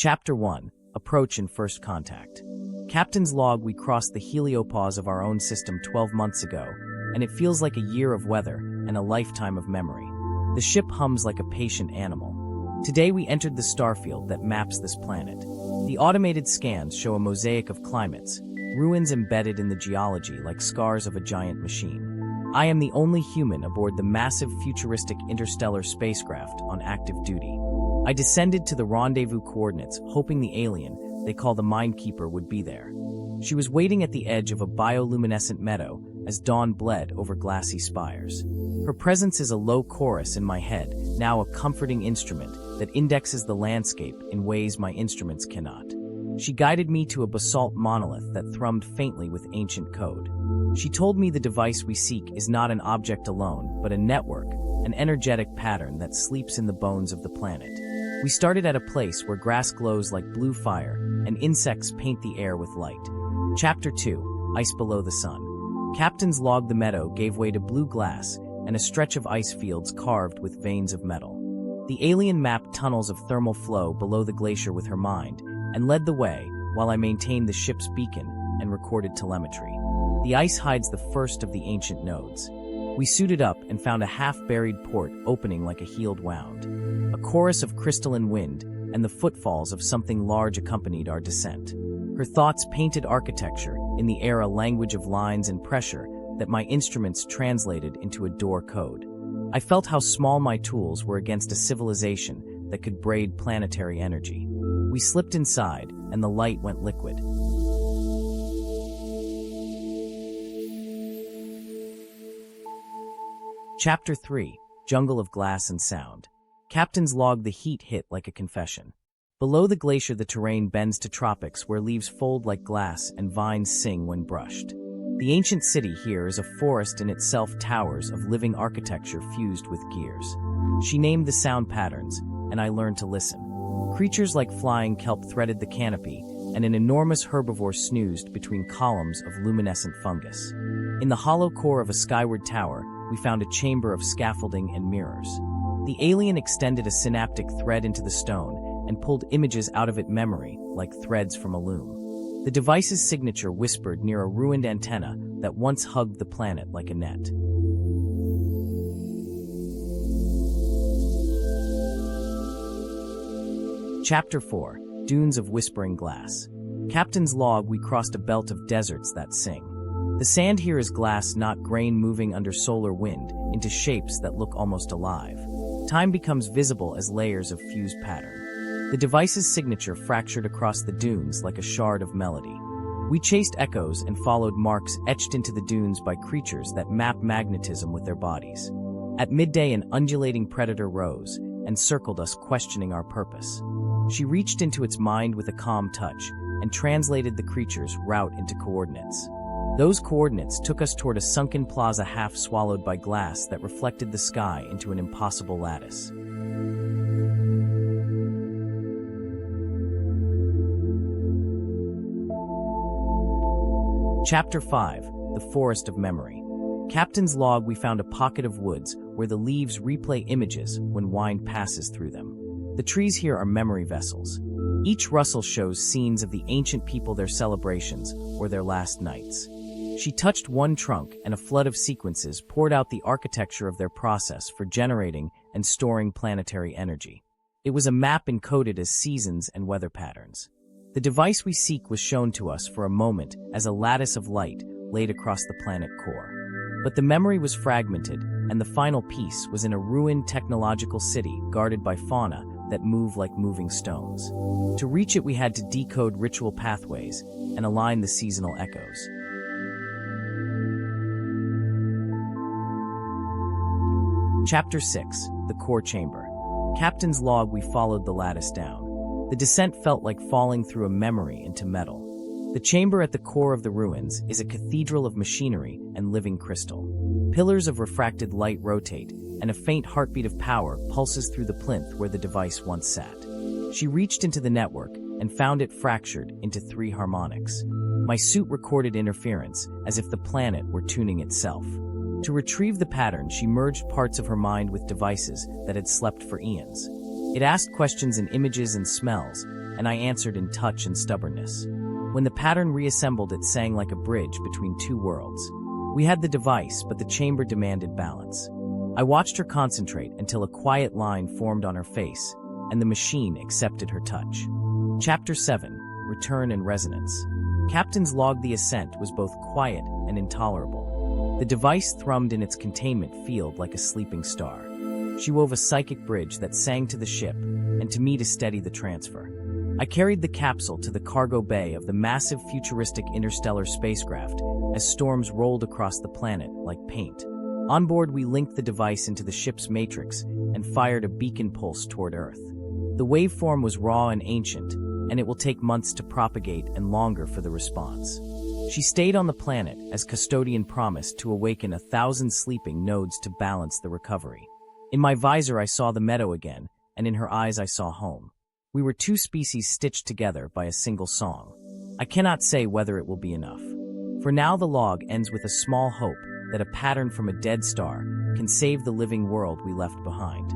Chapter 1. Approach and First Contact. Captain's log: we crossed the heliopause of our own system 12 months ago, and it feels like a year of weather and a lifetime of memory. The ship hums like a patient animal. Today we entered the starfield that maps this planet. The automated scans show a mosaic of climates, ruins embedded in the geology like scars of a giant machine. I am the only human aboard the massive futuristic interstellar spacecraft on active duty. I descended to the rendezvous coordinates, hoping the alien they call the Mindkeeper would be there. She was waiting at the edge of a bioluminescent meadow as dawn bled over glassy spires. Her presence is a low chorus in my head, now a comforting instrument that indexes the landscape in ways my instruments cannot. She guided me to a basalt monolith that thrummed faintly with ancient code. She told me the device we seek is not an object alone, but a network, an energetic pattern that sleeps in the bones of the planet. We started at a place where grass glows like blue fire, and insects paint the air with light. Chapter 2. Ice Below the Sun. Captain's log: the meadow gave way to blue glass, and a stretch of ice fields carved with veins of metal. The alien mapped tunnels of thermal flow below the glacier with her mind, and led the way, while I maintained the ship's beacon and recorded telemetry. The ice hides the first of the ancient nodes. We suited up and found a half-buried port opening like a healed wound. A chorus of crystalline wind and the footfalls of something large accompanied our descent. Her thoughts painted architecture, in the air a language of lines and pressure that my instruments translated into a door code. I felt how small my tools were against a civilization that could braid planetary energy. We slipped inside, and the light went liquid. Chapter 3. Jungle of Glass and Sound. Captain's log: the heat hit like a confession. Below the glacier the terrain bends to tropics where leaves fold like glass and vines sing when brushed. The ancient city here is a forest in itself, towers of living architecture fused with gears. She named the sound patterns, and I learned to listen. Creatures like flying kelp threaded the canopy, and an enormous herbivore snoozed between columns of luminescent fungus. In the hollow core of a skyward tower, we found a chamber of scaffolding and mirrors. The alien extended a synaptic thread into the stone and pulled images out of it memory, like threads from a loom. The device's signature whispered near a ruined antenna that once hugged the planet like a net. Chapter 4. Dunes of Whispering Glass. Captain's log: we crossed a belt of deserts that sing. The sand here is glass, not grain, moving under solar wind into shapes that look almost alive. Time becomes visible as layers of fused pattern. The device's signature fractured across the dunes like a shard of melody. We chased echoes and followed marks etched into the dunes by creatures that map magnetism with their bodies. At midday an undulating predator rose and circled us, questioning our purpose. She reached into its mind with a calm touch and translated the creature's route into coordinates. Those coordinates took us toward a sunken plaza half swallowed by glass that reflected the sky into an impossible lattice. Chapter 5. The Forest of Memory. Captain's log: we found a pocket of woods where the leaves replay images when wind passes through them. The trees here are memory vessels. Each rustle shows scenes of the ancient people, their celebrations, or their last nights. She touched one trunk, and a flood of sequences poured out the architecture of their process for generating and storing planetary energy. It was a map encoded as seasons and weather patterns. The device we seek was shown to us for a moment as a lattice of light laid across the planet core. But the memory was fragmented, and the final piece was in a ruined technological city guarded by fauna that move like moving stones. To reach it we had to decode ritual pathways and align the seasonal echoes. Chapter 6. The Core Chamber. Captain's log: we followed the lattice down. The descent felt like falling through a memory into metal. The chamber at the core of the ruins is a cathedral of machinery and living crystal. Pillars of refracted light rotate, and a faint heartbeat of power pulses through the plinth where the device once sat. She reached into the network and found it fractured into 3 harmonics. My suit recorded interference, as if the planet were tuning itself. To retrieve the pattern, she merged parts of her mind with devices that had slept for eons. It asked questions in images and smells, and I answered in touch and stubbornness. When the pattern reassembled, it sang like a bridge between two worlds. We had the device, but the chamber demanded balance. I watched her concentrate until a quiet line formed on her face, and the machine accepted her touch. Chapter 7: Return and Resonance. Captain's log. The ascent was both quiet and intolerable. The device thrummed in its containment field like a sleeping star. She wove a psychic bridge that sang to the ship and to me to steady the transfer. I carried the capsule to the cargo bay of the massive futuristic interstellar spacecraft as storms rolled across the planet like paint. On board, we linked the device into the ship's matrix and fired a beacon pulse toward Earth. The waveform was raw and ancient, and it will take months to propagate and longer for the response. She stayed on the planet as custodian promised to awaken 1,000 sleeping nodes to balance the recovery. In my visor, I saw the meadow again, and in her eyes I saw home. We were two species stitched together by a single song. I cannot say whether it will be enough. For now, the log ends with a small hope that a pattern from a dead star can save the living world we left behind.